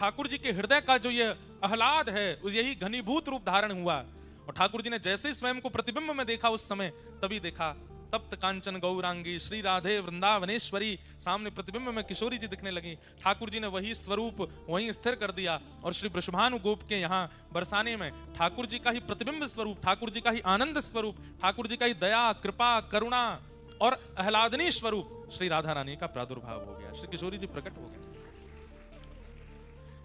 ठाकुर जी के हृदय का जो ये आह्लाद है यही घनीभूत रूप धारण हुआ। और ठाकुर जी ने जैसे ही स्वयं को प्रतिबिंब में देखा उस समय, तभी देखा तप्त कांचन गौरांगी श्री राधे वृंदावनेश्वरी, सामने प्रतिबिंब में किशोरी जी दिखने लगी। ठाकुर जी ने वही स्वरूप वहीं स्थिर कर दिया और श्री वृषभानु गोप के यहाँ बरसाने में ठाकुर जी का ही प्रतिबिंब स्वरूप, ठाकुर जी का ही आनंद स्वरूप, ठाकुर जी का ही दया कृपा करुणा और आह्लादनी स्वरूप श्री राधा रानी का प्रादुर्भाव हो गया, श्री किशोरी जी प्रकट हो गए।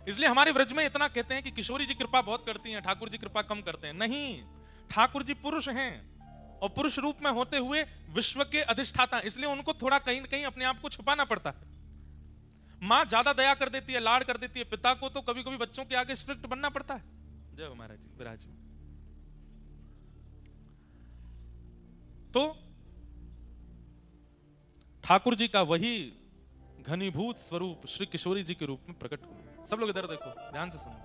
इसलिए हमारे व्रज में इतना कहते हैं कि किशोरी जी कृपा बहुत करती हैं, ठाकुर जी कृपा कम करते हैं। नहीं, ठाकुर जी पुरुष हैं और पुरुष रूप में होते हुए विश्व के अधिष्ठाता, इसलिए उनको थोड़ा कहीं न कहीं अपने आप को छुपाना पड़ता है। मां ज्यादा दया कर देती है, लाड कर देती है, पिता को तो कभी कभी बच्चों के आगे स्ट्रिक्ट बनना पड़ता है। जय हो महाराज जी, विराज। तो ठाकुर जी का वही घनीभूत स्वरूप श्री किशोरी जी के रूप में प्रकट हुआ। सब लोग इधर देखो, ध्यान से सुनो।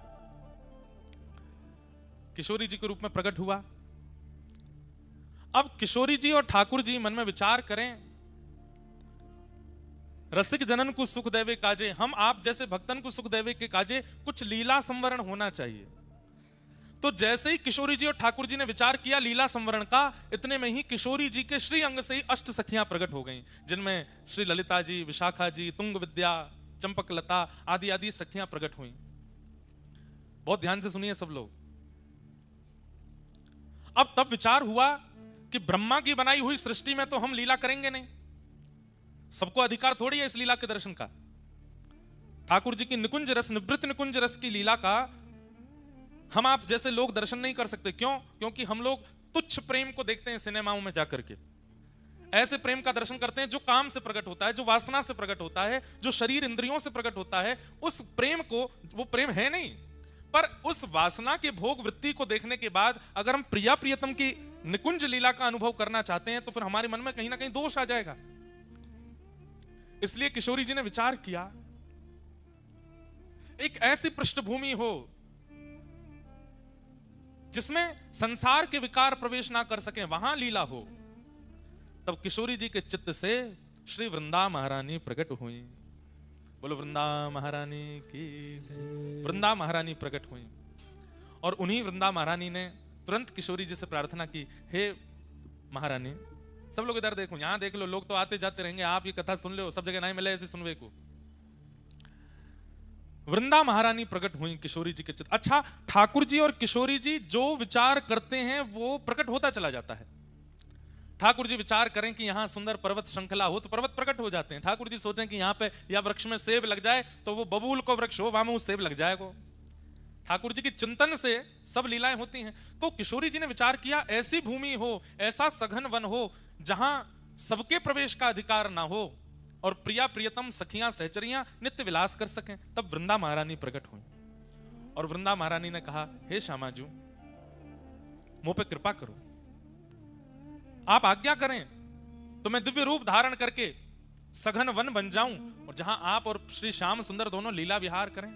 किशोरी जी के रूप में प्रकट हुआ। अब किशोरी जी और ठाकुर जी मन में विचार करें, रसिक जनन को सुख देवे काजे, हम आप जैसे भक्तन को सुख देवे के काजे कुछ लीला संवरण होना चाहिए। तो जैसे ही किशोरी जी और ठाकुर जी ने विचार किया लीला संवरण का, इतने में ही किशोरी जी के श्री अंग से ही अष्ट सखियां प्रकट हो गईं, जिनमें श्री ललिता जी, विशाखा जी, तुंग विद्या, चंपकलता आदि आदि सखियां प्रकट हुई। बहुत ध्यान से सुनिए सब लोग। अब तब विचार हुआ कि ब्रह्मा की बनाई हुई सृष्टि में तो हम लीला करेंगे नहीं, सबको अधिकार थोड़ी है इस लीला के दर्शन का। ठाकुर जी की निकुंज रस, निवृत्त निकुंज रस की लीला का हम आप जैसे लोग दर्शन नहीं कर सकते। क्यों? क्योंकि हम लोग तुच्छ प्रेम को देखते हैं सिनेमाओं में जाकर के। ऐसे प्रेम का दर्शन करते हैं जो काम से प्रकट होता है, जो वासना से प्रकट होता है, जो शरीर इंद्रियों से प्रकट होता है। उस प्रेम को, वो प्रेम है नहीं, पर उस वासना के भोग वृत्ति को देखने के बाद अगर हम प्रिया प्रियतम की निकुंज लीला का अनुभव करना चाहते हैं तो फिर हमारे मन में कहीं ना कहीं दोष आ जाएगा। इसलिए किशोरी जी ने विचार किया, एक ऐसी पृष्ठभूमि हो जिसमें संसार के विकार प्रवेश ना कर सके, वहां लीला हो। तब किशोरी जी के चित्त से श्री वृंदा महारानी प्रकट हुई। बोलो वृंदा महारानी की जय। वृंदा महारानी प्रकट हुई और उन्हीं वृंदा महारानी ने तुरंत किशोरी जी से प्रार्थना की, हे महारानी। सब लोग इधर देखो, यहां देख लो, लोग तो आते जाते रहेंगे, आप ये कथा सुन लो, सब जगह नहीं मिले ऐसे सुनवे को। वृंदा महारानी प्रकट हुई किशोरी जी के चित्त। अच्छा, ठाकुर जी और किशोरी जी जो विचार करते हैं वो प्रकट होता चला जाता है। ठाकुर जी विचार करें कि यहां सुंदर पर्वत श्रृंखला हो तो पर्वत प्रकट हो जाते हैं। ठाकुर जी सोचें कि यहां पे या वृक्ष में सेब लग जाए तो वो बबूल को वृक्ष हो, वहां में सेब लग जाएगा। ठाकुर जी की चिंतन से सब लीलाएं होती हैं। तो किशोरी जी ने विचार किया, ऐसी भूमि हो, ऐसा सघन वन हो जहां सबके प्रवेश का अधिकार ना हो और प्रिया प्रियतम सखियां सहचरियां नित्य विलास कर सकें। तब वृंदा महारानी प्रकट हुई और वृंदा महारानी ने कहा, हे श्यामाजू, मुझ पे कृपा करो, आप आज्ञा करें तो मैं दिव्य रूप धारण करके सघन वन बन जाऊं और जहां आप और श्री श्याम सुंदर दोनों लीला विहार करें।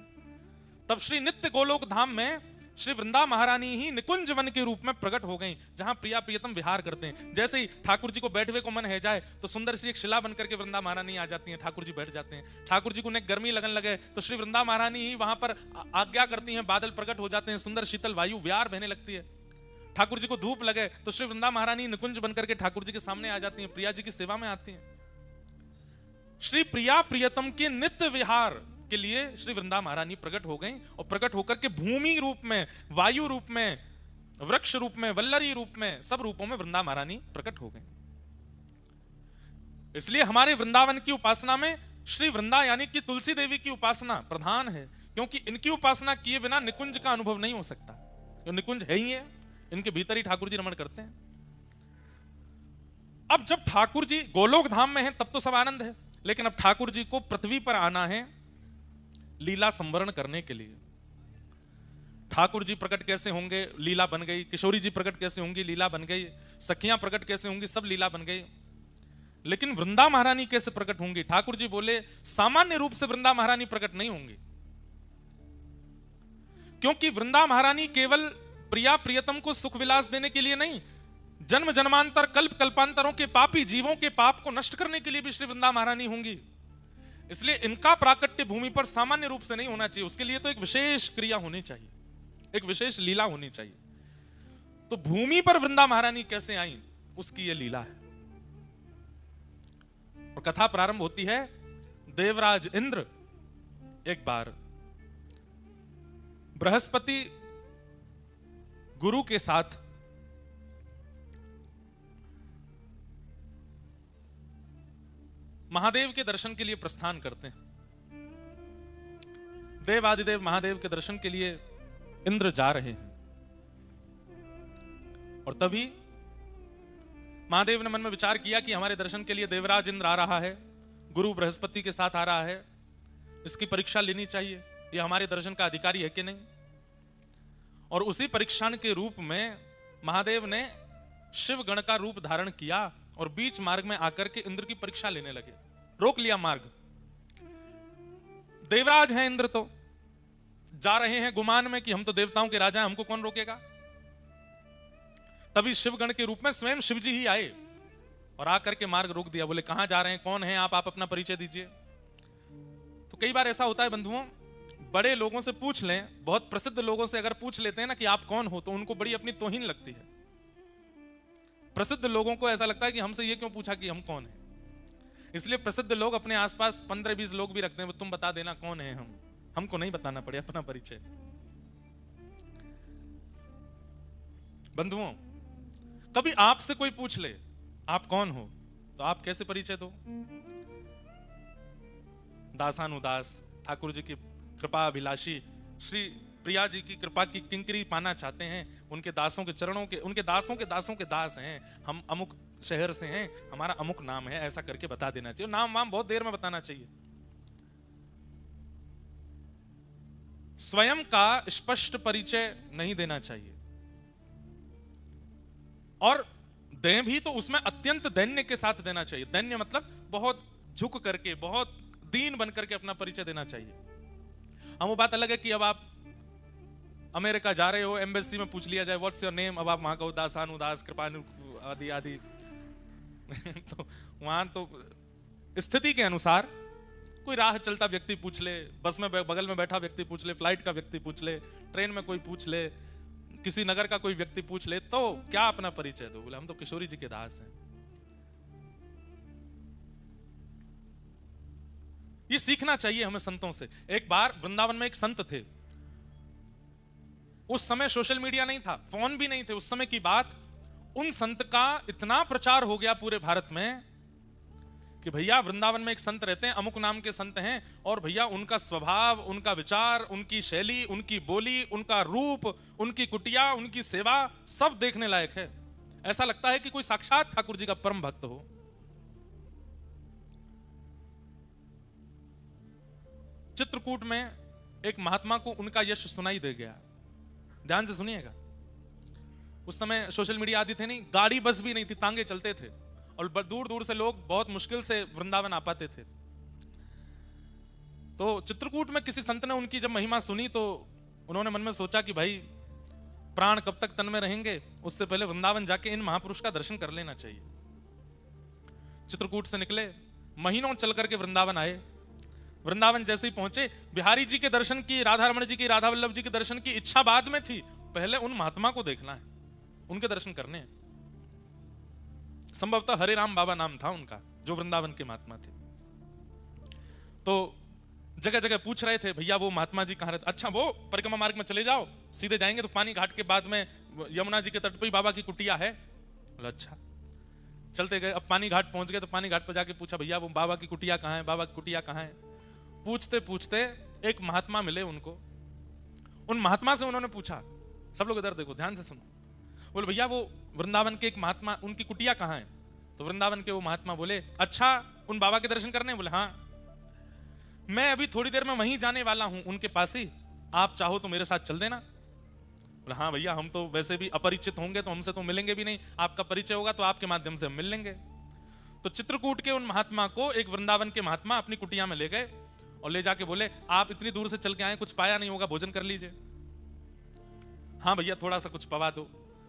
तब श्री नित्य गोलोक धाम में श्री वृंदा महारानी ही निकुंज वन के रूप में प्रकट हो गई, जहां प्रिया प्रियतम विहार करते हैं। जैसे ही ठाकुर जी को बैठवे को मन है जाए तो सुंदर सी एक शिला बन करके वृंदा महारानी आ जाती हैं, ठाकुर जी बैठ जाते हैं। ठाकुर जी को उन्हें गर्मी लगन लगे तो श्री वृंदा महारानी ही वहां पर आज्ञा करती हैं, बादल प्रकट हो जाते हैं, सुंदर शीतल वायु विहार बहने लगती है। ठाकुर जी को धूप लगे तो श्री वृंदा महारानी निकुंज बन करके ठाकुर जी के सामने आ जाती हैं, प्रिया जी की सेवा में आती हैं। श्री प्रिया प्रियतम के नित्य विहार के लिए श्री वृंदा महारानी प्रकट हो गई और प्रकट होकर के भूमि रूप में, वायु रूप में, वृक्ष रूप में, वल्लरी रूप में, सब रूपों में वृंदा महारानी प्रकट हो गई। इसलिए हमारे वृंदावन की उपासना में श्री वृंदा यानी कि तुलसी देवी की उपासना प्रधान है, क्योंकि इनकी उपासना किए बिना निकुंज का अनुभव नहीं हो सकता। जो निकुंज है ही है, इनके भीतर ही ठाकुर जी रमण करते हैं। अब जब ठाकुर जी गोलोक धाम में हैं तब तो सब आनंद है, लेकिन अब ठाकुर जी को पृथ्वी पर आना है लीला संवरण करने के लिए। ठाकुर जी प्रकट कैसे होंगे, लीला बन गई। किशोरी जी प्रकट कैसे होंगी, लीला बन गई। सखियां प्रकट कैसे होंगी, सब लीला बन गई। लेकिन वृंदा महारानी कैसे प्रकट होंगी? ठाकुर जी बोले, सामान्य रूप से वृंदा महारानी प्रकट नहीं होंगी, क्योंकि वृंदा महारानी केवल प्रिया प्रियतम को सुख विलास देने के लिए नहीं, जन्म जन्मांतर कल्प कल्पांतरों के पापी जीवों के पाप को नष्ट करने के लिए भी श्री वृंदा महारानी होंगी। इसलिए इनका प्राकट्य भूमि पर सामान्य रूप से नहीं होना चाहिए, उसके लिए तो एक विशेष क्रिया होनी चाहिए, एक विशेष लीला होनी चाहिए। तो भूमि पर वृंदा महारानी कैसे आई, उसकी यह लीला है। और कथा प्रारंभ होती है, देवराज इंद्र एक बार बृहस्पति गुरु के साथ महादेव के दर्शन के लिए प्रस्थान करते हैं। देवादिदेव महादेव के दर्शन के लिए इंद्र जा रहे हैं, और तभी महादेव ने मन में विचार किया कि हमारे दर्शन के लिए देवराज इंद्र आ रहा है, गुरु बृहस्पति के साथ आ रहा है, इसकी परीक्षा लेनी चाहिए, ये हमारे दर्शन का अधिकारी है कि नहीं। और उसी परीक्षण के रूप में महादेव ने शिव गण का रूप धारण किया और बीच मार्ग में आकर के इंद्र की परीक्षा लेने लगे, रोक लिया मार्ग। देवराज हैं इंद्र, तो जा रहे हैं गुमान में कि हम तो देवताओं के राजा हैं, हमको कौन रोकेगा। तभी शिवगण के रूप में स्वयं शिवजी ही आए और आकर के मार्ग रोक दिया। बोले कहां जा रहे हैं, कौन हैं आप अपना परिचय दीजिए। तो कई बार ऐसा होता है बंधुओं, बड़े लोगों से पूछ लें, बहुत प्रसिद्ध लोगों से अगर पूछ लेते हैं ना कि आप कौन हो, तो उनको बड़ी अपनी तौहीन लगती है। प्रसिद्ध लोगों को ऐसा लगता है कि हमसे ये क्यों पूछा कि हम कौन हैं। इसलिए प्रसिद्ध लोग अपने आसपास 15-20 लोग भी रखते हैं, तुम बता देना कौन है हम, हमको नहीं बताना पड़े अपना परिचय। बंधुओं, कभी आपसे कोई पूछ ले आप कौन हो, तो आप कैसे परिचय दो। दासानुदास, ठाकुर जी की कृपा अभिलाषी, श्री प्रिया जी की कृपा की किंकरी पाना चाहते हैं, उनके दासों के चरणों के, उनके दासों के दासों के दास हैं, हम अमुक शहर से हैं, हमारा अमुक नाम है, ऐसा करके बता देना चाहिए। नाम वाम बहुत देर में बताना चाहिए। स्वयं का स्पष्ट परिचय नहीं देना चाहिए, और दें भी तो उसमें अत्यंत दैन्य के साथ देना चाहिए। दैन्य मतलब बहुत झुक करके, बहुत दीन बन करके अपना परिचय देना चाहिए। हम वो बात अलग है कि अब आप अमेरिका जा रहे हो, एम्बेसी में पूछ लिया जाए व्हाट्स योर नेम, अब आप वहां कहो दासानुदास कृपानु आदि आदि तो वहां तो स्थिति के अनुसार कोई राह चलता व्यक्ति पूछ ले, बस में बगल में बैठा व्यक्ति पूछ ले, फ्लाइट का व्यक्ति पूछ ले, ट्रेन में कोई पूछ ले, किसी नगर का कोई व्यक्ति पूछ ले, तो क्या अपना परिचय दो। बोले हम तो किशोरी जी के दास हैं। ये सीखना चाहिए हमें संतों से। एक बार वृंदावन में एक संत थे, उस समय सोशल मीडिया नहीं था, फोन भी नहीं थे, उस समय की बात। उन संत का इतना प्रचार हो गया पूरे भारत में कि भैया वृंदावन में एक संत रहते हैं, अमुक नाम के संत हैं, और भैया उनका स्वभाव, उनका विचार, उनकी शैली, उनकी बोली, उनका रूप, उनकी कुटिया, उनकी सेवा सब देखने लायक है। ऐसा लगता है कि कोई साक्षात ठाकुर जी का परम भक्त हो। चित्रकूट में एक महात्मा को उनका यश सुनाई दे गया। ध्यान से सुनिएगा। उस समय सोशल मीडिया आदि थे नहीं, गाड़ी बस भी नहीं थी, तांगे चलते थे, और दूर दूर से लोग बहुत मुश्किल से वृंदावन आ पाते थे। तो चित्रकूट में किसी संत ने उनकी जब महिमा सुनी, तो उन्होंने मन में सोचा कि भाई प्राण कब तक तन में रहेंगे, उससे पहले वृंदावन जाके इन महापुरुष का दर्शन कर लेना चाहिए। चित्रकूट से निकले, महीनों चल करके वृंदावन आए। वृंदावन जैसे ही पहुंचे, बिहारी जी के दर्शन की, राधा रमण जी की, राधा वल्लभ जी के दर्शन की इच्छा बाद में थी, पहले उन महात्मा को देखना है, उनके दर्शन करने हैं। संभवतः हरे राम बाबा नाम था उनका, जो वृंदावन के महात्मा थे। तो जगह जगह पूछ रहे थे, भैया वो महात्मा जी कहाँ रहते। अच्छा, वो परिक्रमा मार्ग में चले जाओ, सीधे जाएंगे तो पानी घाट के बाद में यमुना जी के तट पर बाबा की कुटिया है। बोला अच्छा। चलते गए, अब पानी घाट पहुंच गए, तो पानी घाट पर जाके पूछा, भैया वो बाबा की कुटिया कहाँ है, बाबा की कुटिया कहाँ है। पूछते पूछते एक महात्मा मिले उनको। उन महात्मा से उन्होंने पूछा, सब लोग इधर देखो, ध्यान से सुनो। बोले भैया वो वृंदावन के एक महात्मा, उनकी कुटिया कहाँ है। तो वृंदावन के वो महात्मा बोले, अच्छा उन बाबा के दर्शन करने। बोले हाँ, मैं अभी थोड़ी देर में वहीं जाने वाला हूं, उनके पास ही, आप चाहो तो मेरे साथ चल देना। बोले हाँ भैया, हम तो वैसे भी अपरिचित होंगे, तो हमसे तो मिलेंगे भी नहीं, आपका परिचय होगा तो आपके माध्यम से हम मिल लेंगे। तो चित्रकूट के उन महात्मा को एक वृंदावन के महात्मा अपनी कुटिया में ले गए और ले जाके बोले, आप इतनी दूर से चल के आए, कुछ पाया नहीं होगा, भोजन कर लीजिए। हाँ भैया, थोड़ा सा कुछ पवा दो।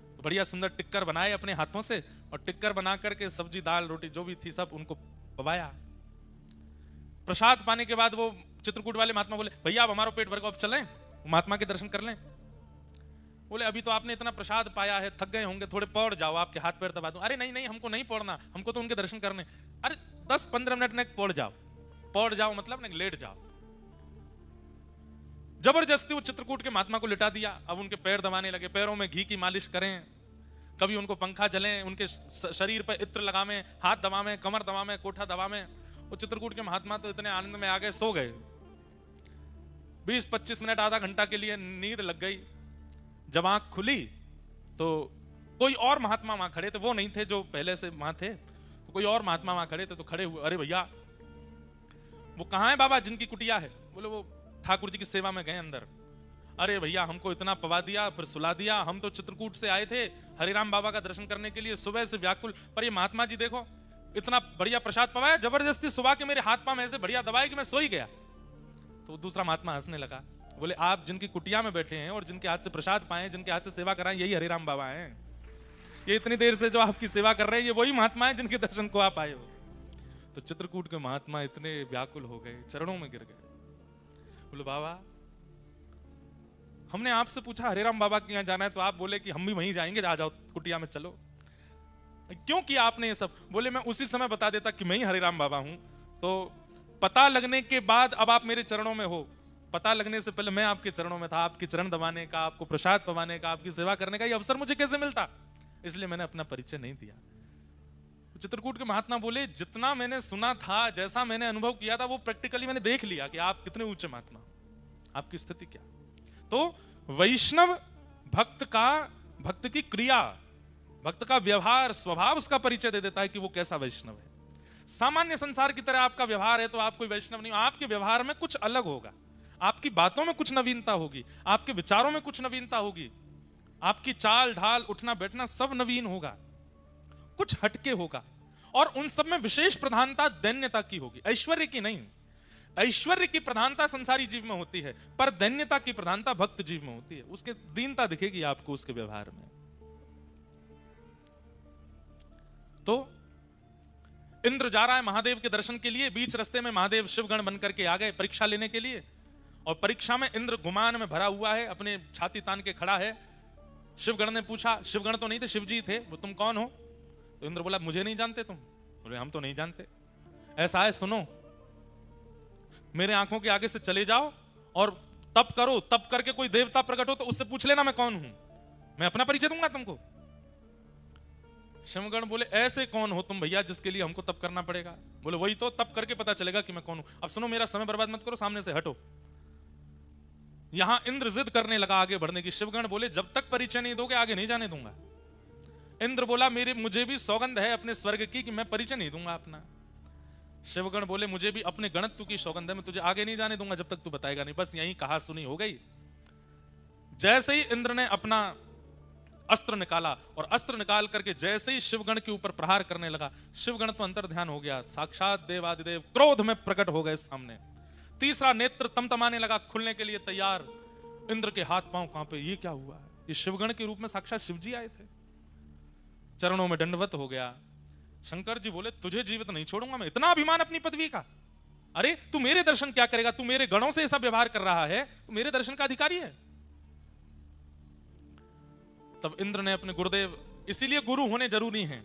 तो बढ़िया सुंदर टिक्कर बनाए अपने हाथों से, और टिक्कर बना करके सब्जी दाल रोटी जो भी थी सब उनको पवाया। प्रसाद पाने के बाद वो चित्रकूट वाले महात्मा बोले, भैया अब हमारा पेट भर गया, अब चलें महात्मा के दर्शन कर लें। बोले अभी तो आपने इतना प्रसाद पाया है, थक गए होंगे, थोड़े पौड़ जाओ, आपके हाथ पैर दबा दूं। अरे नहीं नहीं, हमको नहीं पौड़ना, हमको तो उनके दर्शन करने। अरे 10-15 मिनट में पौड़ जाओ मतलब नहीं, लेट जाओ। जबरदस्ती वो चित्रकूट के महात्मा को लिटा दिया। अब उनके पैर दबाने लगे, पैरों में घी की मालिश करें, कभी उनको पंखा जलें, उनके शरीर पर इत्र लगावें, हाथ दबावें, कमर दबावें, कोठा दबावें। वो चित्रकूट के महात्मा तो इतने आनंद में आ गए, सो गए। 20-25 मिनट, आधा घंटा के लिए नींद लग गई। जब आंख खुली तो कोई और महात्मा वहां खड़े थे, वो नहीं थे जो पहले से वहां थे, तो कोई और महात्मा वहां खड़े थे। तो खड़े हुए, अरे भैया वो कहां है बाबा जिनकी कुटिया है? बोले वो ठाकुर जी की सेवा में गए अंदर। अरे भैया हमको इतना पवा दिया, फिर सुला दिया, हम तो चित्रकूट से आए थे हरिराम बाबा का दर्शन करने के लिए, सुबह से व्याकुल, पर ये महात्मा जी देखो इतना बढ़िया प्रसाद पवाया, जबरदस्ती सुबह के मेरे हाथ पांव ऐसे बढ़िया दबाए कि मैं सो ही गया। तो दूसरा महात्मा हंसने लगा, बोले आप जिनकी कुटिया में बैठे हैं और जिनके हाथ से प्रसाद पाए, जिनके हाथ से सेवा कराएं, यही हरिराम बाबा हैं। ये इतनी देर से जो आपकी सेवा कर रहे हैं, ये वही महात्मा है जिनके दर्शन को आप आए हो। तो चित्रकूट के महात्मा इतने व्याकुल हो गए, चरणों में गिर गए। बोले बाबा हमने आपसे पूछा हरिराम बाबा के यहाँ जाना है, तो आप बोले कि हम भी वहीं जाएंगे, आ जाओ कुटिया में चलो। क्यों किया आपने ये सब? बोले मैं उसी समय बता देता कि मैं ही हरिराम बाबा हूं, तो पता लगने के बाद अब आप मेरे चरणों में हो, पता लगने से पहले मैं आपके चरणों में था, आपके चरण दबाने का, आपको प्रसाद पवाने का, आपकी सेवा करने का ये अवसर मुझे कैसे मिलता? इसलिए मैंने अपना परिचय नहीं दिया। चित्रकूट के महात्मा बोले जितना मैंने सुना था, जैसा मैंने अनुभव किया था, वो प्रैक्टिकली मैंने देख लिया कि आप कितने ऊंचे महात्मा, आपकी स्थिति क्या। तो वैष्णव भक्त की क्रिया, भक्त का व्यवहार, स्वभाव उसका परिचय दे देता है कि वो कैसा वैष्णव है। सामान्य संसार की तरह आपका व्यवहार है तो आप कोई वैष्णव नहीं हो। आपके व्यवहार में कुछ अलग होगा, आपकी बातों में कुछ नवीनता होगी, आपके विचारों में कुछ नवीनता होगी, आपकी चाल ढाल उठना बैठना सब नवीन होगा, कुछ हटके होगा, और उन सब में विशेष प्रधानता दैन्यता की होगी, ऐश्वर्य की नहीं। ऐश्वर्य की प्रधानता संसारी जीव में होती है, पर दैन्यता की प्रधानता भक्त जीव में होती है। उसके दीनता दिखेगी आपको उसके व्यवहार में। तो इंद्र जा रहा है महादेव के दर्शन के लिए, बीच रास्ते में महादेव शिवगण बनकर के आ गए परीक्षा लेने के लिए, और परीक्षा में इंद्र गुमान में भरा हुआ है, अपने छाती तान के खड़ा है। शिवगण ने पूछा, शिवगण तो नहीं थे, शिवजी थे, वो तुम कौन हो? तो इंद्र बोला मुझे नहीं जानते तुम? बोले हम तो नहीं जानते। ऐसा है सुनो, मेरे आंखों के आगे से चले जाओ और तप करो, तप करके कोई देवता प्रकट हो तो उससे पूछ लेना मैं कौन हूं, मैं अपना परिचय दूंगा तुमको। शिवगण बोले ऐसे कौन हो तुम भैया जिसके लिए हमको तप करना पड़ेगा? बोले वही तो, तप करके पता चलेगा कि मैं कौन हूं। अब सुनो, मेरा समय बर्बाद मत करो, सामने से हटो। यहां इंद्र जिद करने लगा आगे बढ़ने की। शिवगण बोले जब तक परिचय नहीं दोगे आगे नहीं जाने दूंगा। इंद्र बोला मुझे भी सौगंध है अपने स्वर्ग की कि मैं परिचय नहीं दूंगा अपना। शिवगण बोले मुझे भी अपने गणत्व की सौगंध है, मैं तुझे आगे नहीं जाने दूंगा जब तक तू बताएगा नहीं। बस यही कहा सुनी हो गई। जैसे ही इंद्र ने अपना अस्त्र निकाला और अस्त्र निकाल करके जैसे ही शिवगण के ऊपर प्रहार करने लगा, शिवगण तो अंतर ध्यान हो गया, साक्षात देवादिदेव क्रोध में प्रकट हो गए सामने। तीसरा नेत्र तमतमाने लगा, खुलने के लिए तैयार। इंद्र के हाथ पांव कांपे, ये क्या हुआ? ये शिवगण के रूप में साक्षात शिवजी आए थे। चरणों में दंडवत हो गया। शंकर जी बोले तुझे जीवित नहीं छोड़ूंगा मैं, इतना अभिमान अपनी पदवी का। अरे तू मेरे दर्शन क्या करेगा? तू मेरे गणों से ऐसा व्यवहार कर रहा है, तू मेरे दर्शन का अधिकारी है। तब इंद्र ने अपने गुरुदेव, इसीलिए गुरु होने जरूरी हैं।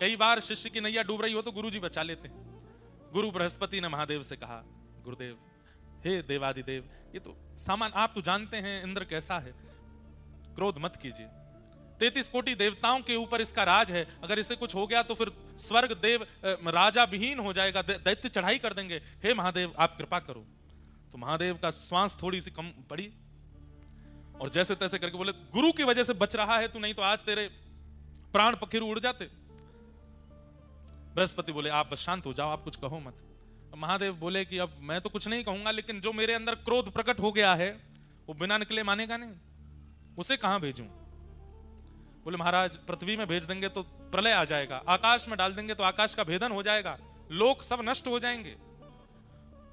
कई बार शिष्य की नैया डूब रही हो तो गुरु जी बचा लेते हैं। गुरु बृहस्पति ने महादेव से कहा, गुरुदेव हे देवादिदेव, ये तो सामान, आप तो जानते हैं इंद्र कैसा है, क्रोध मत कीजिए। 33 कोटि देवताओं के ऊपर इसका राज है, अगर इसे कुछ हो गया तो फिर स्वर्ग देव राजा विहीन हो जाएगा, दैत्य चढ़ाई कर देंगे। हे महादेव आप कृपा करो। तो महादेव का श्वास थोड़ी सी कम पड़ी और जैसे तैसे करके बोले गुरु की वजह से बच रहा है तू, नहीं तो आज तेरे प्राण पखेरु उड़ जाते। बृहस्पति बोले आप बस शांत हो जाओ, आप कुछ कहो मत। महादेव बोले कि अब मैं तो कुछ नहीं कहूंगा, लेकिन जो मेरे अंदर क्रोध प्रकट हो गया है वो बिना निकले मानेगा नहीं, उसे कहां भेजूं? बोले महाराज पृथ्वी में भेज देंगे तो प्रलय आ जाएगा, आकाश में डाल देंगे तो आकाश का भेदन हो जाएगा, लोक सब नष्ट हो जाएंगे।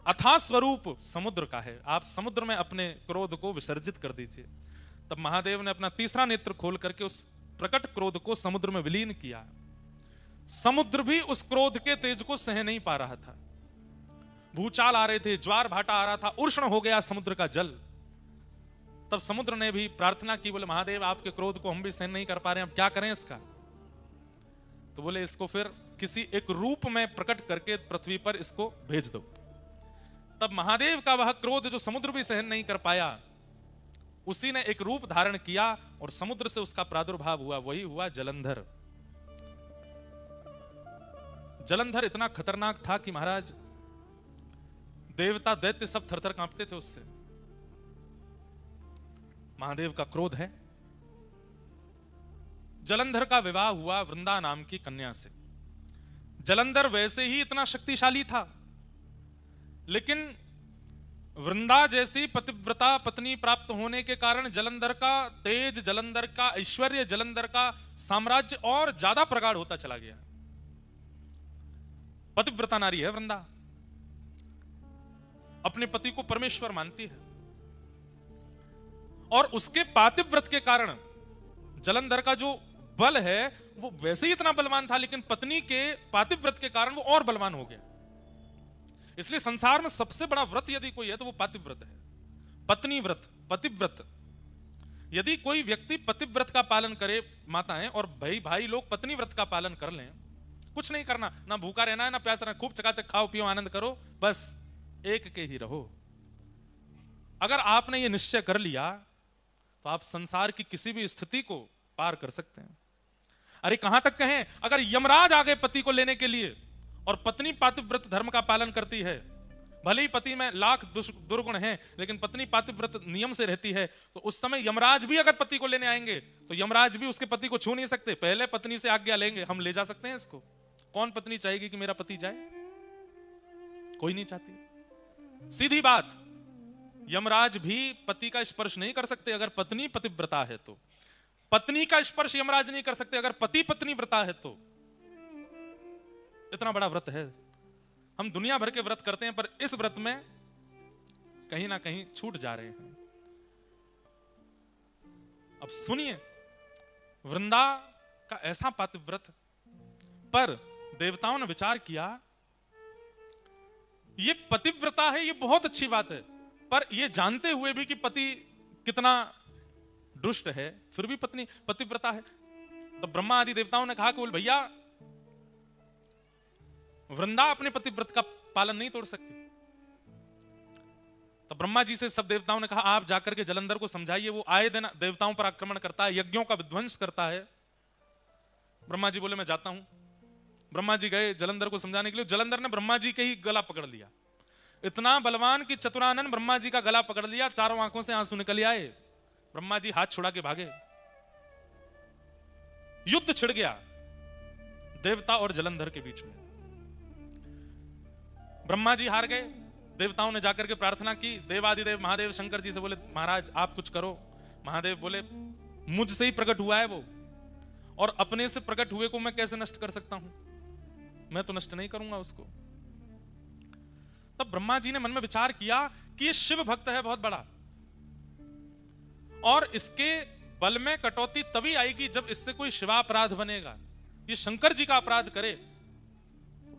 अथाह स्वरूप समुद्र का है, आप समुद्र में अपने क्रोध को विसर्जित कर दीजिए। तब महादेव ने अपना तीसरा नेत्र खोल करके उस प्रकट क्रोध को समुद्र में विलीन किया। समुद्र भी उस क्रोध के तेज को सह नहीं पा रहा था। भूचाल आ रहे थे, ज्वार भाटा आ रहा था, उष्ण हो गया समुद्र का जल। तब समुद्र ने भी प्रार्थना की, बोले महादेव आपके क्रोध को हम भी सहन नहीं कर पा रहे हैं, अब क्या करें इसका। तो बोले इसको फिर किसी एक रूप में प्रकट करके पृथ्वी पर इसको भेज दो। तब महादेव का वह क्रोध जो समुद्र भी सहन नहीं कर पाया, उसी ने एक रूप धारण किया और समुद्र से उसका प्रादुर्भाव हुआ, वही हुआ जलंधर। जलंधर इतना खतरनाक था कि महाराज देवता दैत्य सब थरथर कांपते थे उससे। महादेव का क्रोध है। जलंधर का विवाह हुआ वृंदा नाम की कन्या से। जलंधर वैसे ही इतना शक्तिशाली था, लेकिन वृंदा जैसी पतिव्रता पत्नी प्राप्त होने के कारण जलंधर का तेज, जलंधर का ऐश्वर्य, जलंधर का साम्राज्य और ज्यादा प्रगाढ़ होता चला गया। पतिव्रता नारी है वृंदा, अपने पति को परमेश्वर मानती है, और उसके पातिव्रत के कारण जलंधर का जो बल है वो वैसे ही इतना बलवान था, लेकिन पत्नी के पातिव्रत के कारण वो और बलवान हो गया। इसलिए संसार में सबसे बड़ा व्रत यदि कोई है तो वो पातिव्रत है, पत्नी व्रत, पतिव्रत। यदि कोई व्यक्ति पतिव्रत का पालन करे, माताएं और भाई लोग पत्नी व्रत का पालन कर लें, कुछ नहीं करना, ना भूखा रहना है ना प्यासा रहना, खूब चकाचक खाओ पियो आनंद करो, बस एक के ही रहो। अगर आपने ये निश्चय कर लिया तो आप संसार की किसी भी स्थिति को पार कर सकते हैं। अरे कहां तक कहें, अगर यमराज आ गए पति को लेने के लिए और पत्नी पातिव्रत धर्म का पालन करती है, भले ही पति में लाख दुर्गुण हैं, लेकिन पत्नी पातिव्रत नियम से रहती है, तो उस समय यमराज भी अगर पति को लेने आएंगे तो यमराज भी उसके पति को छू नहीं सकते, पहले पत्नी से आज्ञा लेंगे, हम ले जा सकते हैं इसको। कौन पत्नी चाहेगी कि मेरा पति जाए? कोई नहीं चाहती। सीधी बात, यमराज भी पति का स्पर्श नहीं कर सकते अगर पत्नी पतिव्रता है तो। पत्नी का स्पर्श यमराज नहीं कर सकते अगर पति पत्नी व्रता है तो। इतना बड़ा व्रत है। हम दुनिया भर के व्रत करते हैं, पर इस व्रत में कहीं ना कहीं छूट जा रहे हैं। अब सुनिए, वृंदा का ऐसा पातिव्रत, पर देवताओं ने विचार किया ये पतिव्रता है, ये बहुत अच्छी बात है, पर ये जानते हुए भी कि पति कितना दुष्ट है, फिर भी पत्नी पतिव्रता है। तो ब्रह्मा आदि देवताओं ने कहा कि बोल भैया, वृंदा अपने पतिव्रत का पालन नहीं तोड़ सकती। तो ब्रह्मा जी से सब देवताओं ने कहा आप जाकर के जलंधर को समझाइए, वो आए दिन देवताओं पर आक्रमण करता है, यज्ञों का विध्वंस करता है। ब्रह्मा जी बोले मैं जाता हूं। ब्रह्मा जी गए जलंधर को समझाने के लिए। जलंधर ने ब्रह्मा जी के ही गला पकड़ लिया, इतना बलवान कि चतुरानन ब्रह्मा जी का गला पकड़ लिया, चारों आंखों से आंसू निकल आए। ब्रह्मा जी हाथ छुड़ा के भागे, युद्ध छिड़ गया देवता और जलंधर के बीच में। ब्रह्मा जी हार गए। देवताओं ने जाकर के प्रार्थना की, देवादिदेव महादेव शंकर जी से बोले महाराज आप कुछ करो। महादेव बोले मुझसे ही प्रकट हुआ है वो, और अपने से प्रकट हुए को मैं कैसे नष्ट कर सकता हूं, मैं तो नष्ट नहीं करूंगा उसको। तब ब्रह्मा जी ने मन में विचार किया कि ये शिव भक्त है बहुत बड़ा, और इसके बल में कटौती तभी आएगी जब इससे कोई शिवापराध बनेगा। ये शंकर जी का अपराध करे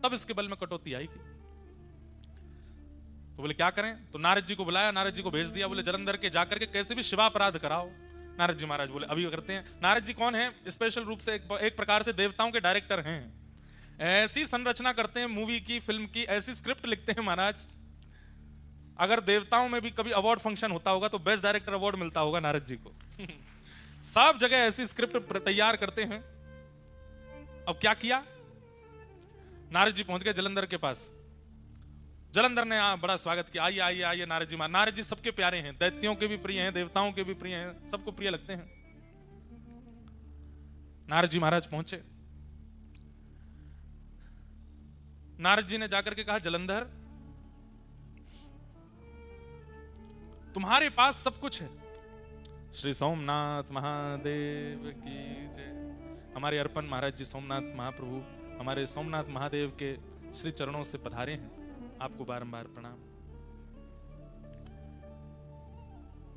तब इसके बल में कटौती आएगी। तो बोले क्या करें? तो नारद जी को बुलाया, नारद जी को भेज दिया, बोले जलंधर के जाकर के कैसे भी शिवापराध कराओ। नारद जी महाराज बोले अभी करते हैं। नारद जी कौन है? स्पेशल रूप से एक प्रकार से देवताओं के डायरेक्टर हैं। ऐसी संरचना करते हैं मूवी की, फिल्म की, ऐसी स्क्रिप्ट लिखते हैं महाराज, अगर देवताओं में भी कभी अवार्ड फंक्शन होता होगा तो बेस्ट डायरेक्टर अवार्ड मिलता होगा नारद जी को। सब जगह ऐसी स्क्रिप्ट तैयार करते हैं। अब क्या किया, नारद जी पहुंच गए जलंधर के पास। जलंधर ने बड़ा स्वागत किया, आइए आइए आइए नारद जी। नारद जी सबके प्यारे हैं, दैत्यों के भी प्रिय हैं, देवताओं के भी प्रिय हैं, सबको प्रिय लगते हैं। नारद जी महाराज पहुंचे। नारद जी ने जाकर के कहा जलंधर तुम्हारे पास सब कुछ है। श्री सोमनाथ महादेव की जय। हमारे अर्पण महाराज जी सोमनाथ महाप्रभु हमारे सोमनाथ महादेव के श्री चरणों से पधारे हैं, आपको बारंबार प्रणाम।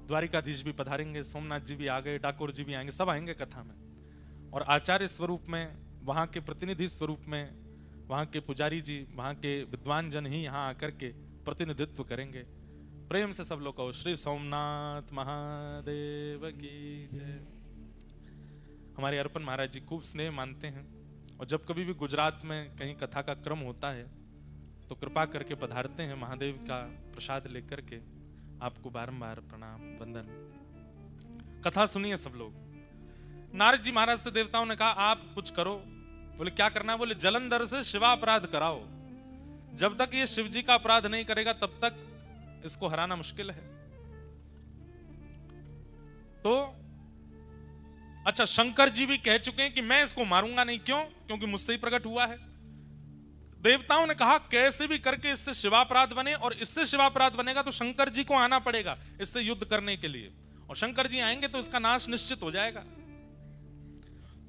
द्वारिकाधीश भी पधारेंगे, सोमनाथ जी भी आ गए, डाकोर जी भी आएंगे, सब आएंगे कथा में। और आचार्य स्वरूप में, वहां के प्रतिनिधि स्वरूप में, वहां के पुजारी जी, वहां के विद्वान जन ही यहाँ आकर के प्रतिनिधित्व करेंगे। प्रेम से सब लोग कहो श्री सोमनाथ महादेव की जय। हमारे अर्पण महाराज जी खूब स्नेह मानते हैं और जब कभी भी गुजरात में कहीं कथा का क्रम होता है तो कृपा करके पधारते हैं महादेव का प्रसाद लेकर के। आपको बारंबार प्रणाम वंदन। कथा सुनिए सब लोग। नारद जी महाराज से देवताओं ने कहा आप कुछ करो। बोले क्या करना है? बोले जलंधर से शिवापराध कराओ। जब तक ये शिव जी का अपराध नहीं करेगा तब तक इसको हराना मुश्किल है। तो अच्छा, शंकर जी भी कह चुके हैं कि मैं इसको मारूंगा नहीं। क्यों? क्योंकि मुझसे ही प्रकट हुआ है। देवताओं ने कहा कैसे भी करके इससे शिवापराध बने, और इससे शिवापराध बनेगा तो शंकर जी को आना पड़ेगा इससे युद्ध करने के लिए, और शंकर जी आएंगे तो इसका नाश निश्चित हो जाएगा।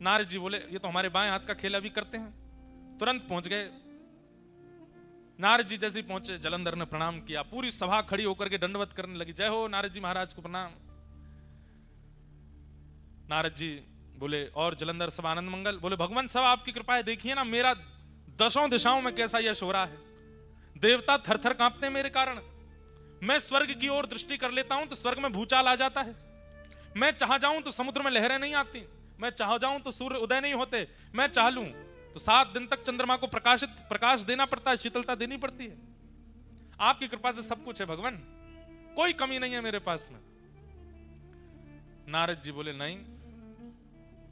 नारद जी बोले ये तो हमारे बाएं हाथ का खेल अभी करते हैं। तुरंत पहुंच गए। नारद जी जैसे ही पहुंचे जलंधर ने प्रणाम किया। पूरी सभा खड़ी होकर के दंडवत करने लगी। जय हो नारद जी महाराज को प्रणाम। नारद जी बोले और जलंधर सब आनंद मंगल। बोले भगवान सब आपकी कृपा है। देखिए ना मेरा दशों दिशाओं में कैसा यश हो रहा है। देवता थर थर कांपते हैं मेरे कारण। मैं स्वर्ग की ओर दृष्टि कर लेता हूं तो स्वर्ग में भूचाल आ जाता है। मैं चाह जाऊं तो समुद्र में लहरें नहीं आती। मैं चाह जाऊं तो सूर्य उदय नहीं होते। मैं चाह लूं तो 7 दिन तक चंद्रमा को प्रकाश देना पड़ता है, शीतलता देनी पड़ती है। आपकी कृपा से सब कुछ है भगवान, कोई कमी नहीं है मेरे पास में। नारद जी बोले नहीं,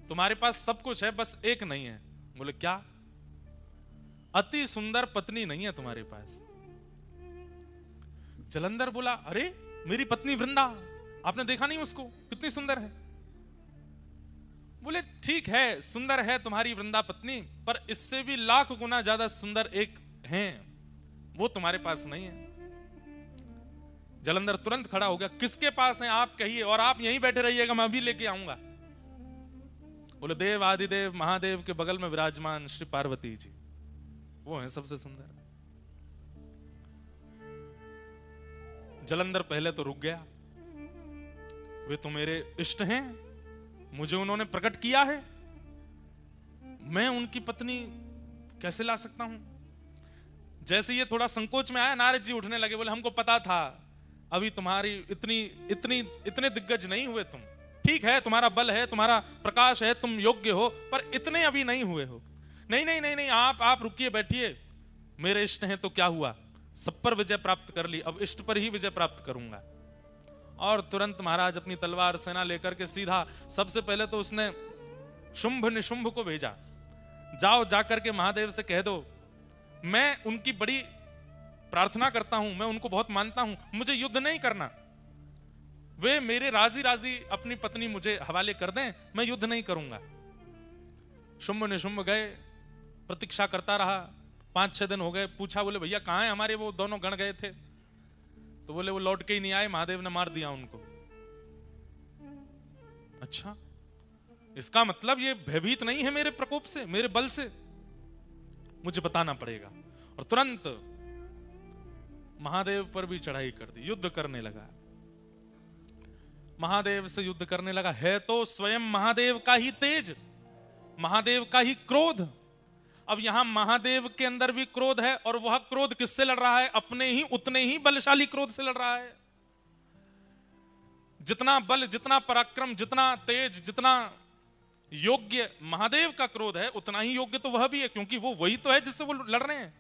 तुम्हारे पास सब कुछ है, बस एक नहीं है। बोले क्या? अति सुंदर पत्नी नहीं है तुम्हारे पास। जलंधर बोला अरे मेरी पत्नी वृंदा, आपने देखा नहीं उसको, कितनी सुंदर है। बोले ठीक है सुंदर है तुम्हारी वृंदा पत्नी, पर इससे भी लाख गुना ज्यादा सुंदर एक है, वो तुम्हारे पास नहीं है। जलंधर तुरंत खड़ा हो गया। किसके पास है आप कहिए, और आप यहीं बैठे रहिएगा, मैं अभी लेके आऊंगा। बोले देव आदिदेव महादेव के बगल में विराजमान श्री पार्वती जी, वो है सबसे सुंदर। जलंधर पहले तो रुक गया। वे तो मेरे इष्ट हैं, मुझे उन्होंने प्रकट किया है, मैं उनकी पत्नी कैसे ला सकता हूं। जैसे ये थोड़ा संकोच में आया, नारद जी उठने लगे। बोले हमको पता था अभी तुम्हारी इतने दिग्गज नहीं हुए तुम। ठीक है तुम्हारा बल है, तुम्हारा प्रकाश है, तुम योग्य हो, पर इतने अभी नहीं हुए हो। नहीं नहीं नहीं नहीं, आप रुकिए बैठिए। मेरे इष्ट हैं तो क्या हुआ, सब पर विजय प्राप्त कर ली, अब इष्ट पर ही विजय प्राप्त करूंगा। और तुरंत महाराज अपनी तलवार सेना लेकर के सीधा, सबसे पहले तो उसने शुंभ निशुंभ को भेजा। जाओ जाकर के महादेव से कह दो मैं उनकी बड़ी प्रार्थना करता हूं, मैं उनको बहुत मानता हूं, मुझे युद्ध नहीं करना। वे मेरे राजी राजी अपनी पत्नी मुझे हवाले कर दें, मैं युद्ध नहीं करूंगा। शुंभ निशुंभ गए, प्रतीक्षा करता रहा। 5-6 दिन हो गए। पूछा बोले भैया कहां है हमारे वो दोनों गण गए थे? तो बोले वो लौट के ही नहीं आए, महादेव ने मार दिया उनको। अच्छा, इसका मतलब ये भयभीत नहीं है मेरे प्रकोप से, मेरे बल से, मुझे बताना पड़ेगा। और तुरंत महादेव पर भी चढ़ाई कर दी, युद्ध करने लगा। महादेव से युद्ध करने लगा। है तो स्वयं महादेव का ही तेज, महादेव का ही क्रोध। अब यहां महादेव के अंदर भी क्रोध है, और वह क्रोध किससे लड़ रहा है? अपने ही उतने ही बलशाली क्रोध से लड़ रहा है। जितना बल, जितना पराक्रम, जितना तेज, जितना योग्य महादेव का क्रोध है, उतना ही योग्य तो वह भी है, क्योंकि वो वही तो है जिससे वो लड़ रहे हैं।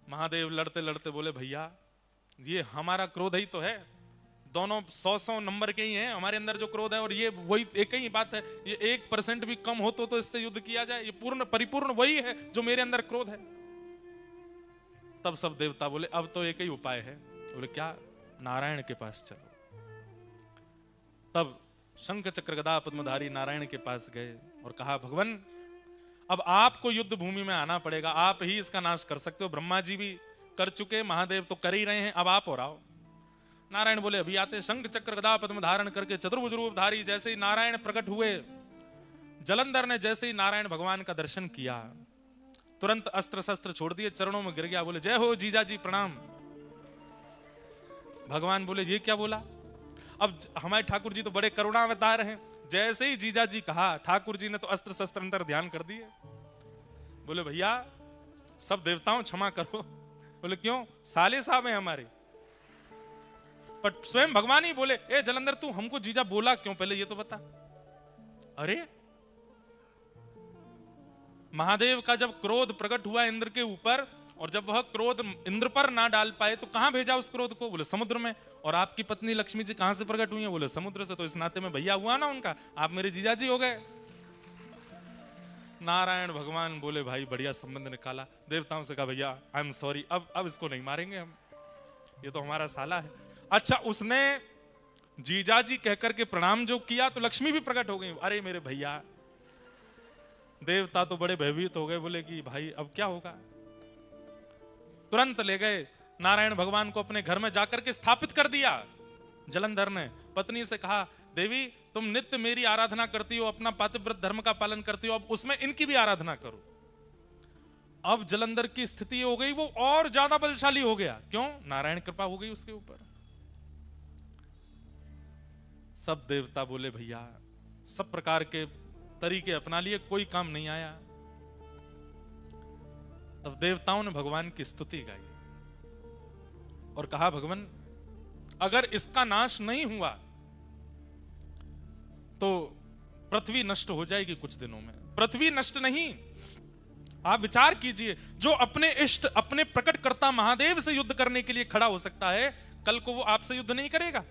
महादेव लड़ते लड़ते बोले भैया ये हमारा क्रोध ही तो है, दोनों 100 नंबर के ही हैं हमारे अंदर जो क्रोध है, और ये वही एक ही बात है। ये 1% भी कम हो तो इससे युद्ध किया जाए, ये पूर्ण परिपूर्ण वही है जो मेरे अंदर क्रोध है। तब सब देवता बोले अब तो एक ही उपाय है। बोले क्या? नारायण के पास चलो। तब शंख चक्र गदा पद्मधारी नारायण के पास गए और कहा भगवान अब आपको युद्ध भूमि में आना पड़ेगा, आप ही इसका नाश कर सकते हो। ब्रह्मा जी भी कर चुके, महादेव तो कर ही रहे हैं, अब आप और आओ। नारायण बोले अभी आते। शंख चक्र गदा पद्म धारण करके चतुर्भुज रूपधारी जैसे ही नारायण प्रकट हुए, जलंधर ने जैसे ही नारायण भगवान का दर्शन किया, तुरंत अस्त्र शस्त्र छोड़ दिए, चरणों में गिर गया। बोले जय हो जीजा जी प्रणाम। भगवान बोले ये क्या बोला? अब हमारे ठाकुर जी तो बड़े करुणावतार हैं, जैसे ही जीजा जी कहा ठाकुर जी ने तो अस्त्र शस्त्र अंदर ध्यान कर दिए। बोले भैया सब देवताओं क्षमा करो, बोले क्यों? साले साहब हैं हमारे। पर स्वयं भगवान ही बोले, ए जलंधर तू हमको जीजा बोला क्यों, पहले ये तो बता। अरे महादेव का जब क्रोध प्रकट हुआ इंद्र के ऊपर, और जब वह क्रोध इंद्र पर ना डाल पाए तो कहां भेजा उस क्रोध को? बोले समुद्र में। और आपकी पत्नी लक्ष्मी जी कहां से प्रकट हुई है? बोले समुद्र से। तो इस नाते में भैया हुआ ना उनका, आप मेरे जीजाजी हो गए। नारायण भगवान बोले भाई बढ़िया संबंध निकाला। देवताओं से कहा भैया आई एम सॉरी, अब इसको नहीं मारेंगे हम, ये तो हमारा साला है। अच्छा, उसने जीजाजी कहकर के प्रणाम जो किया तो लक्ष्मी भी प्रकट हो गई। अरे मेरे भैया, देवता तो बड़े भयभीत हो गए, बोले कि भाई अब क्या होगा। तुरंत ले गए नारायण भगवान को अपने घर में जाकर के स्थापित कर दिया। जलंधर ने पत्नी से कहा, देवी तुम नित्य मेरी आराधना करती हो, अपना पातिव्रत धर्म का पालन करती हो, अब उसमें इनकी भी आराधना करो। अब जलंधर की स्थिति हो गई, वो और ज्यादा बलशाली हो गया। क्यों? नारायण कृपा हो गई उसके ऊपर। सब देवता बोले भैया, सब प्रकार के तरीके अपना लिए, कोई काम नहीं आया। तब देवताओं ने भगवान की स्तुति गाई और कहा, भगवान अगर इसका नाश नहीं हुआ तो पृथ्वी नष्ट हो जाएगी कुछ दिनों में। पृथ्वी नष्ट नहीं, आप विचार कीजिए, जो अपने इष्ट अपने प्रकटकर्ता महादेव से युद्ध करने के लिए खड़ा हो सकता है, कल को वो आपसे युद्ध नहीं करेगा?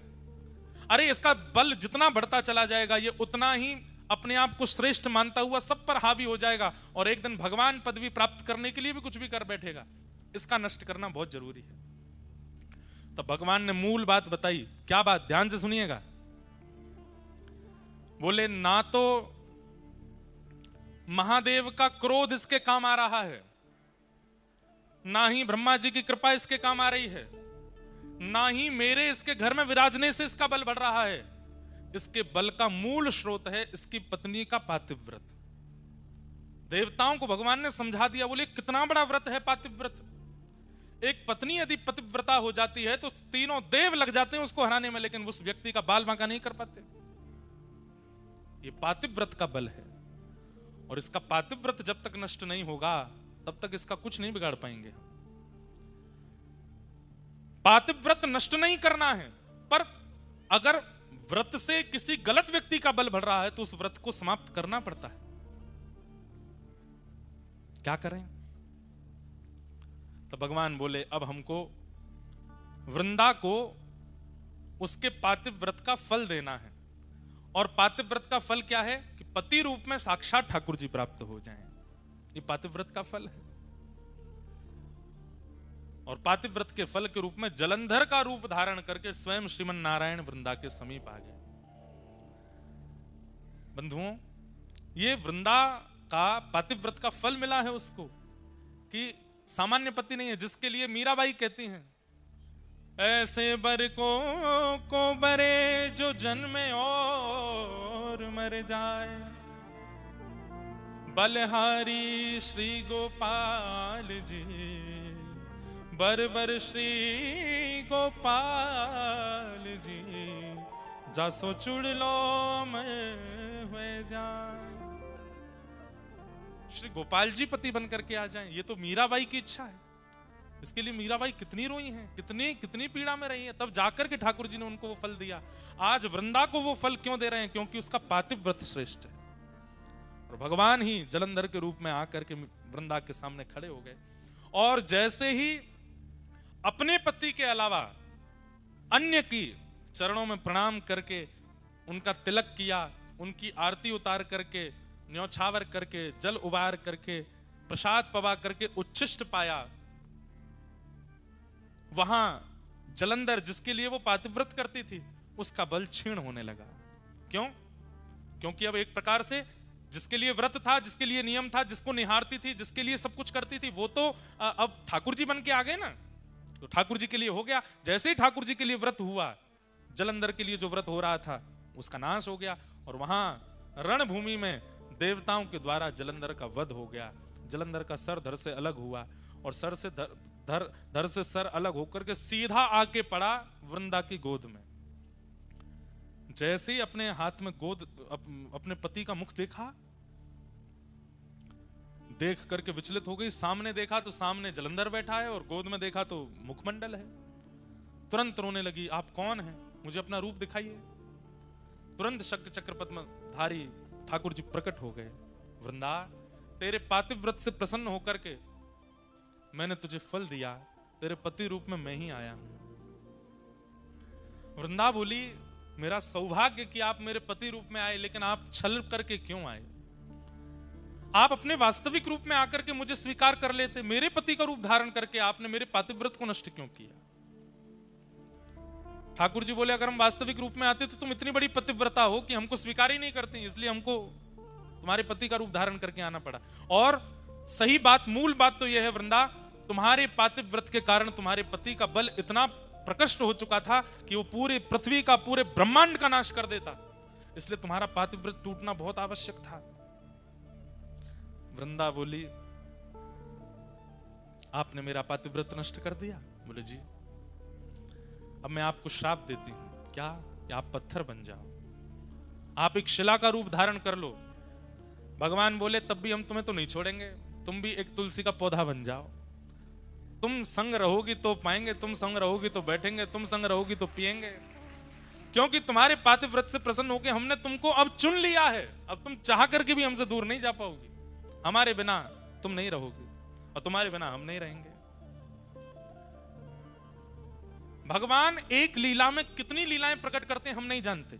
अरे इसका बल जितना बढ़ता चला जाएगा, ये उतना ही अपने आप को श्रेष्ठ मानता हुआ सब पर हावी हो जाएगा, और एक दिन भगवान पदवी प्राप्त करने के लिए भी कुछ भी कर बैठेगा। इसका नष्ट करना बहुत जरूरी है। तो भगवान ने मूल बात बताई। क्या बात? ध्यान से सुनिएगा। बोले ना तो महादेव का क्रोध इसके काम आ रहा है, ना ही ब्रह्मा जी की कृपा इसके काम आ रही है, ना ही मेरे इसके घर में विराजने से इसका बल बढ़ रहा है। इसके बल का मूल स्रोत है इसकी पत्नी का पातिव्रत। देवताओं को भगवान ने समझा दिया। बोले कितना बड़ा व्रत है पातिव्रत। एक पत्नी यदि पतिव्रता हो जाती है तो तीनों देव लग जाते हैं उसको हराने में, लेकिन उस व्यक्ति का बाल बांका नहीं कर पाते। ये पातिव्रत का बल है, और इसका पातिव्रत जब तक नष्ट नहीं होगा तब तक इसका कुछ नहीं बिगाड़ पाएंगे। पातिव्रत नष्ट नहीं करना है, पर अगर व्रत से किसी गलत व्यक्ति का बल बढ़ रहा है तो उस व्रत को समाप्त करना पड़ता है। क्या करें? तो भगवान बोले अब हमको वृंदा को उसके पातिव्रत का फल देना है। और पातिव्रत का फल क्या है? कि पति रूप में साक्षात ठाकुर जी प्राप्त हो जाएं। ये पातिव्रत का फल है। और पातिव्रत के फल के रूप में जलंधर का रूप धारण करके स्वयं श्रीमन नारायण वृंदा के समीप आ गए। बंधुओं, ये वृंदा का पातिव्रत का फल मिला है उसको, कि सामान्य पति नहीं है, जिसके लिए मीराबाई कहती हैं, ऐसे बर को बरे जो जन्मे और मर जाए, बलहारी श्री गोपाल जी, बर बर श्री गोपाल जी, जासो चुड़ लो मैं हुए जाए। श्री गोपाल जी पति बन करके आ जाएं, ये तो मीराबाई की इच्छा है। इसके लिए मीराबाई कितनी रोई हैं, कितनी पीड़ा में रही है, तब जाकर के ठाकुर जी ने उनको वो फल दिया। आज वृंदा को वो फल क्यों दे रहे हैं? क्योंकि उसका पातिव्रत श्रेष्ठ है। और भगवान ही जलंधर के रूप में आकर के वृंदा के सामने खड़े हो गए, और जैसे ही अपने पति के अलावा अन्य की चरणों में प्रणाम करके उनका तिलक किया, उनकी आरती उतार करके, न्यौछावर करके, जल उबार करके, प्रसाद पवा करके उच्छिष्ट पाया, वहां जलंधर जिसके लिए वो पातिव्रत करती थी उसका बल क्षीण होने लगा। क्यों? क्योंकि अब एक प्रकार से जिसके लिए व्रत था, जिसके लिए नियम था, जिसको निहारती थी, जिसके लिए सब कुछ करती थी, वो तो अब ठाकुर जी बन के आ गए ना, तो ठाकुर जी के लिए हो गया। जैसे ही ठाकुर जी के लिए व्रत हुआ, जलंधर के लिए जो व्रत हो रहा था उसका नाश हो गया, और वहां रणभूमि में देवताओं के द्वारा जलंधर का वध हो गया। जलंधर का सर धड़ से अलग हुआ, और सर से धड़ से सर अलग होकर के सीधा आके पड़ा वृंदा की गोद में। जैसे ही अपने हाथ में गोद अपने पति का मुख देखा, देख करके विचलित हो गई। सामने देखा तो सामने जलंधर बैठा है और गोद में देखा तो मुखमंडल है। तुरंत रोने लगी, आप कौन हैं, मुझे अपना रूप दिखाइए। तुरंत शंख चक्र पद्मधारी ठाकुर जी प्रकट हो गए। वृंदा, तेरे पातिव्रत से प्रसन्न होकर के मैंने तुझे फल दिया, तेरे पति रूप में मैं ही आया हूं। वृंदा बोली, मेरा सौभाग्य कि आप मेरे पति रूप में आए, लेकिन आप छल करके क्यों आए? आप अपने वास्तविक रूप में आकर के मुझे स्वीकार कर लेते। मेरे पति का रूप धारण करके आपने मेरे पातिव्रत को नष्ट क्यों किया? ठाकुर जी बोले, अगर हम वास्तविक रूप में आते तो तुम इतनी बड़ी पतिव्रता हो कि हमको स्वीकार ही नहीं करती, इसलिए हमको तुम्हारे पति का रूप धारण करके आना पड़ा। और सही बात, मूल बात तो यह है वृंदा, तुम्हारे पातिव्रत के कारण तुम्हारे पति का बल इतना प्रकट हो चुका था कि वो पूरे पृथ्वी का, पूरे ब्रह्मांड का नाश कर देता, इसलिए तुम्हारा पातिव्रत टूटना बहुत आवश्यक था। वृंदा बोली, आपने मेरा पातिव्रत नष्ट कर दिया। बोले जी, अब मैं आपको श्राप देती हूं। क्या? कि आप पत्थर बन जाओ, आप एक शिला का रूप धारण कर लो। भगवान बोले, तब भी हम तुम्हें तो नहीं छोड़ेंगे, तुम भी एक तुलसी का पौधा बन जाओ। तुम संग रहोगी तो पाएंगे, तुम संग रहोगी तो बैठेंगे, तुम संग रहोगी तो पिएंगे, क्योंकि तुम्हारे पातिव्रत से प्रसन्न होकर हमने तुमको अब चुन लिया है। अब तुम चाह करके भी हमसे दूर नहीं जा पाओगी। हमारे बिना तुम नहीं रहोगी और तुम्हारे बिना हम नहीं रहेंगे। भगवान एक लीला में कितनी लीलाएं प्रकट करते हैं हम नहीं जानते।